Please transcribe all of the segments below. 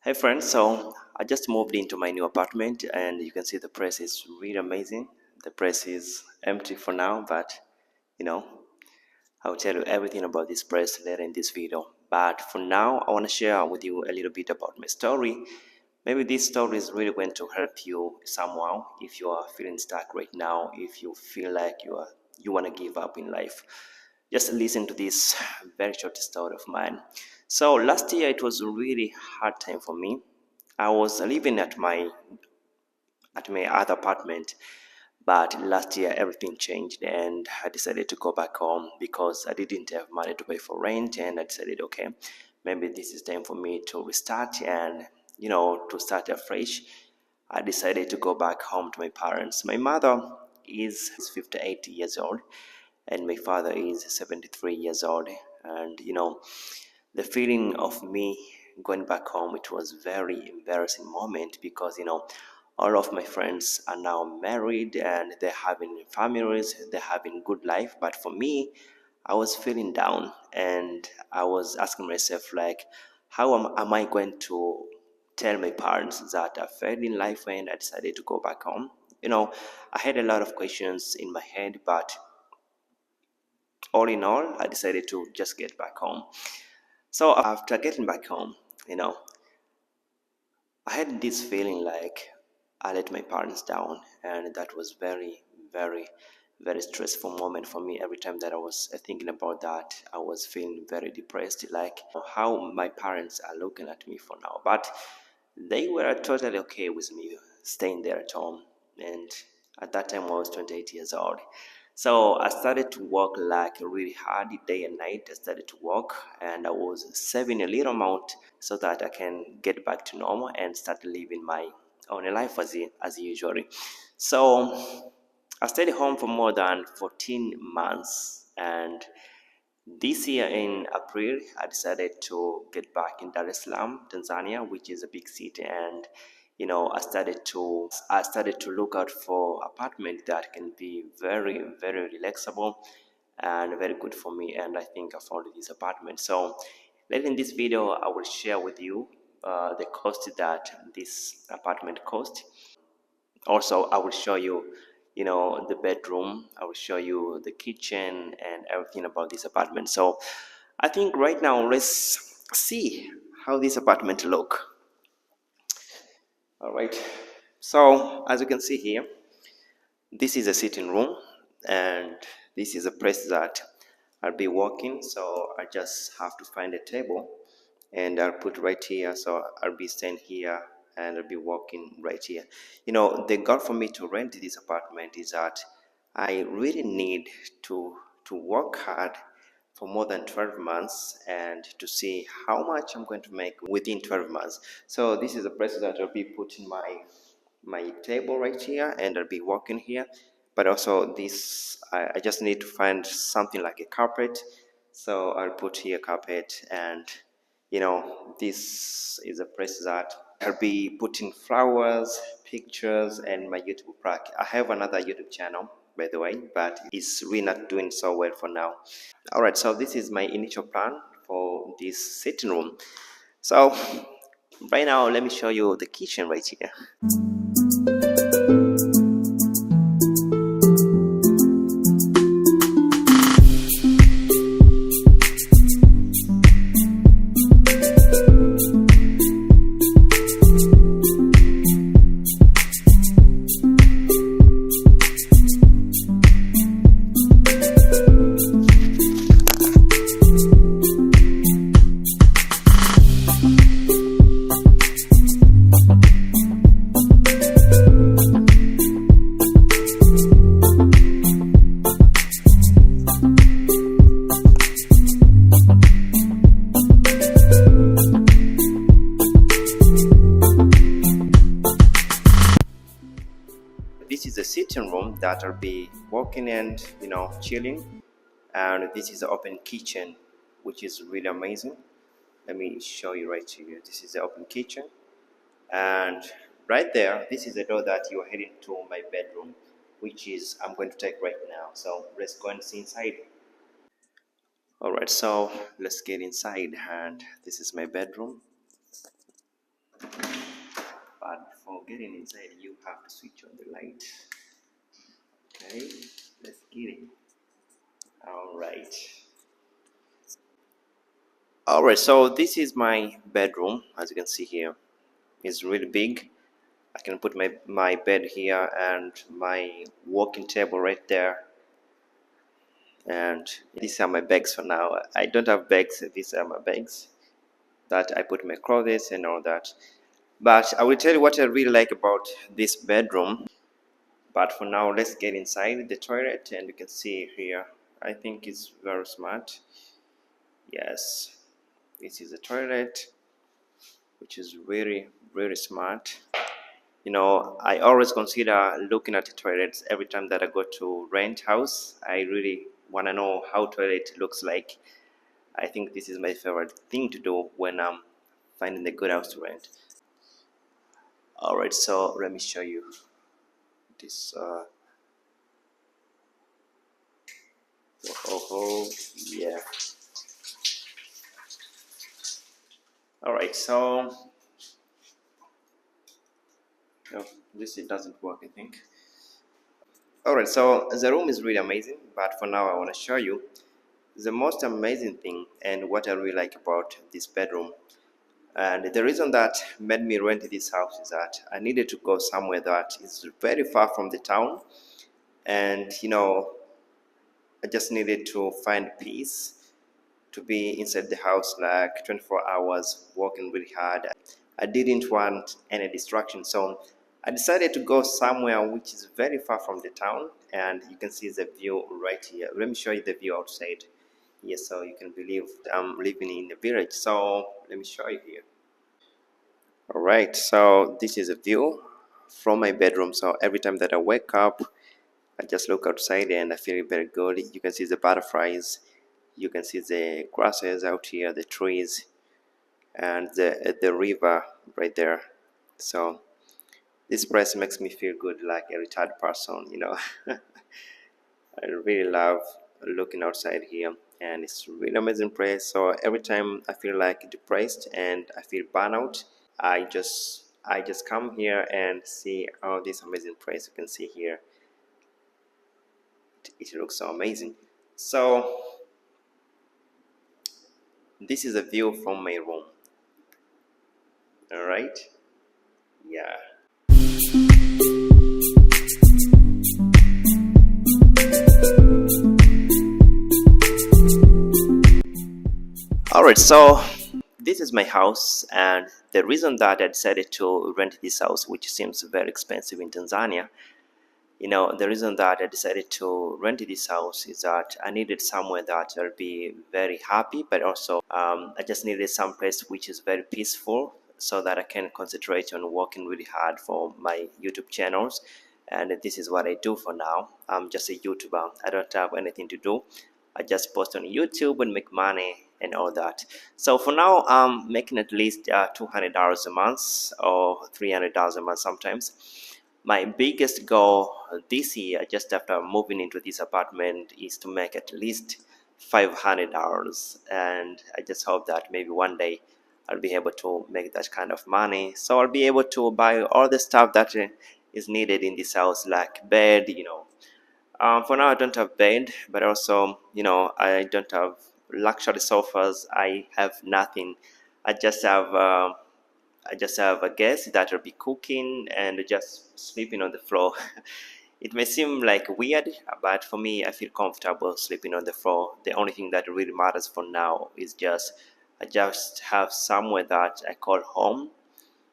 Hey friends, so I just moved into my new apartment and you can see the place is really amazing. The place is empty for now, but you know, I'll tell you everything about this place later in this video. But for now, I want to share with you a little bit about my story. Maybe this story is really going to help you somehow if you are feeling stuck right now, if you feel like you want to give up in life. Just listen to this very short story of mine. So last year it was a really hard time for me. I was living at my other apartment, but last year everything changed and I decided to go back home because I didn't have money to pay for rent, and I decided, okay, maybe this is time for me to restart and to start afresh. I decided to go back home to my parents. My mother is 58 years old and my father is 73 years old, and the feeling of me going back home, it was very embarrassing moment because all of my friends are now married and they're having families, they're having good life, but for me, I was feeling down and I was asking myself like, how am I going to tell my parents that I failed in life when I decided to go back home? I had a lot of questions in my head, but all in all, I decided to just get back home. So after getting back home, you know, I had this feeling like I let my parents down, and that was very, very, very stressful moment for me. Every time that I was thinking about that, I was feeling very depressed, like how my parents are looking at me for now. But they were totally okay with me staying there at home, and at that time I was 28 years old. So I started to work like really hard day and night. I started to work and I was saving a little amount so that I can get back to normal and start living my own life as usual. So I stayed home for more than 14 months, and this year in April, I decided to get back in Dar es Salaam, Tanzania, which is a big city, and I started to look out for apartment that can be very, very relaxable and very good for me, and I think I found this apartment. So later in this video, I will share with you the cost that this apartment cost. Also, I will show you the bedroom. I will show you the kitchen and everything about this apartment. So I think right now let's see how this apartment look. All right, so as you can see here, this is a sitting room and this is a place that I'll be working. So I just have to find a table and I'll put right here. So I'll be staying here and I'll be working right here. The goal for me to rent this apartment is that I really need to work hard for more than 12 months and to see how much I'm going to make within 12 months. So this is a place that I'll be putting my table right here and I'll be working here. But also this, I just need to find something like a carpet. So I'll put here carpet, and this is a place that I'll be putting flowers, pictures, and my YouTube track. I have another YouTube channel, by the way, but it's really not doing so well for now. All right, so this is my initial plan for this sitting room. So right now, let me show you the kitchen right here. This is the sitting room that I'll be walking and chilling, and this is the open kitchen, which is really amazing. Let me show you right here. This is the open kitchen, and right there, this is the door that you are heading to my bedroom, which is I'm going to take right now. So let's go and see inside. All right, so let's get inside, and this is my bedroom. for getting inside, you have to switch on the light. Okay, let's get it. All right. All right. So this is my bedroom. As you can see here, it's really big. I can put my bed here and my working table right there. And these are my bags for now. I don't have bags. These are my bags that I put my clothes and all that. But I will tell you what I really like about this bedroom. But for now, let's get inside the toilet, and you can see here. I think it's very smart. Yes, this is a toilet, which is very, very smart. I always consider looking at the toilets every time that I go to rent house. I really want to know how toilet looks like. I think this is my favorite thing to do when I'm finding a good house to rent. All right, so let me show you this. Yeah. All right, so oh, this it doesn't work, I think. All right, so the room is really amazing, but for now I want to show you the most amazing thing and what I really like about this bedroom. And the reason that made me rent this house is that I needed to go somewhere that is very far from the town, and I just needed to find peace to be inside the house like 24 hours working really hard. I didn't want any distraction, so I decided to go somewhere which is very far from the town, and you can see the view right here. Let me show you the view outside. Yes, so you can believe I'm living in a village. So let me show you here. All right, so this is a view from my bedroom. So every time that I wake up, I just look outside and I feel very good. You can see the butterflies, you can see the grasses out here, the trees, and the river right there. So this place makes me feel good like a retired person. I really love looking outside here, and it's a really amazing place. So every time I feel like depressed and I feel burnout, I just come here and see this amazing place. You can see here, it looks so amazing. So this is a view from my room. All right, yeah. All right, so this is my house, and the reason that I decided to rent this house, which seems very expensive in Tanzania, the reason that I decided to rent this house is that I needed somewhere that I'll be very happy, but also I just needed some place which is very peaceful so that I can concentrate on working really hard for my YouTube channels. And this is what I do for now. I'm just a YouTuber. I don't have anything to do. I just post on YouTube and make money and all that. So for now, I'm making at least $200 a month or $300 a month sometimes. My biggest goal this year, just after moving into this apartment, is to make at least $500. And I just hope that maybe one day I'll be able to make that kind of money. So I'll be able to buy all the stuff that is needed in this house, like bed. For now, I don't have bed, but also, I don't have luxury sofas. I have nothing. I just have. I just have a guest that will be cooking and just sleeping on the floor. It may seem like weird, but for me, I feel comfortable sleeping on the floor. The only thing that really matters for now is I just have somewhere that I call home,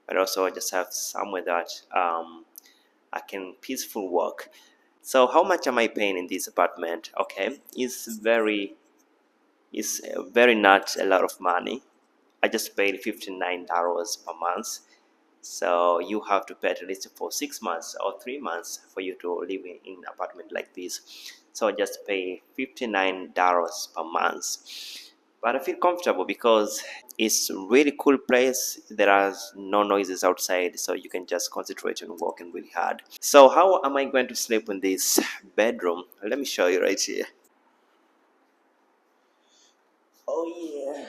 but also I just have somewhere that I can peaceful work. So how much am I paying in this apartment? Okay, it's very not a lot of money. I just paid $59 per month. So you have to pay at least for 6 months or 3 months for you to live in an apartment like this. So I just pay $59 per month. But I feel comfortable because it's a really cool place. There are no noises outside, so you can just concentrate on working really hard. So how am I going to sleep in this bedroom? Let me show you right here. Oh yeah.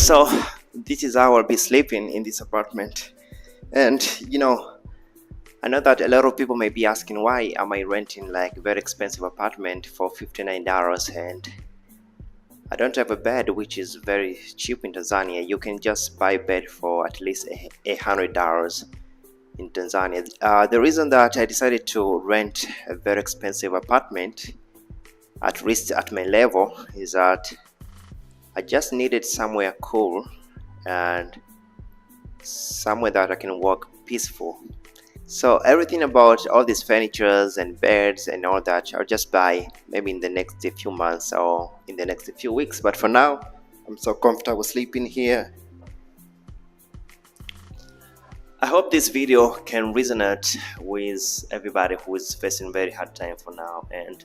So this is how I'll be sleeping in this apartment. And I know that a lot of people may be asking, why am I renting like a very expensive apartment for $59 and I don't have a bed, which is very cheap in Tanzania. You can just buy a bed for at least $100 in Tanzania. The reason that I decided to rent a very expensive apartment, at least at my level, is that I just needed somewhere cool and somewhere that I can work peaceful. So everything about all these furnitures and beds and all that I'll just buy maybe in the next few months or in the next few weeks. But for now, I'm so comfortable sleeping here. I hope this video can resonate with everybody who is facing very hard time for now, and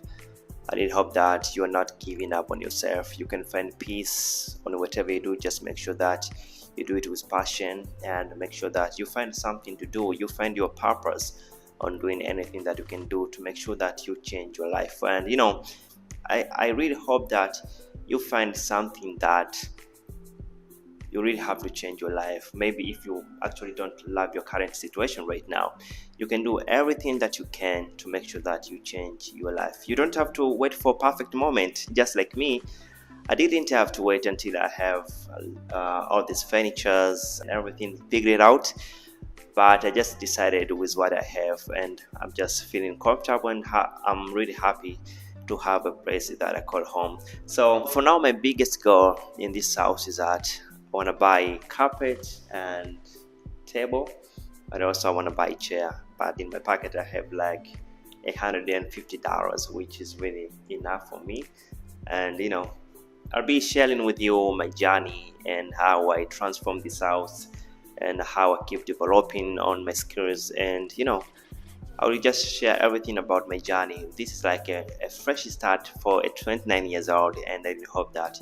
I really hope that you are not giving up on yourself. You can find peace on whatever you do. Just make sure that you do it with passion and make sure that you find something to do. You find your purpose on doing anything that you can do to make sure that you change your life. And I really hope that you find something that you really have to change your life. Maybe if you actually don't love your current situation right now, you can do everything that you can to make sure that you change your life. You don't have to wait for a perfect moment. Just like me, I didn't have to wait until I have all these furnitures and everything figured out, but I just decided with what I have, and I'm just feeling comfortable, and I'm really happy to have a place that I call home. So for now, my biggest goal in this house is that I want to buy carpet and table, but also I want to buy a chair. But in my pocket I have like $150, which is really enough for me. And I'll be sharing with you my journey and how I transform this house and how I keep developing on my skills. And I will just share everything about my journey. This is like a fresh start for a 29 years old, and I really hope that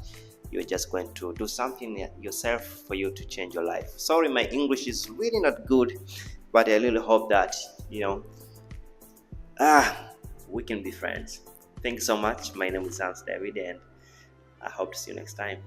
you're just going to do something yourself for you to change your life. Sorry, my English is really not good, but I really hope that we can be friends. Thank you so much. My name is Hans David, and I hope to see you next time.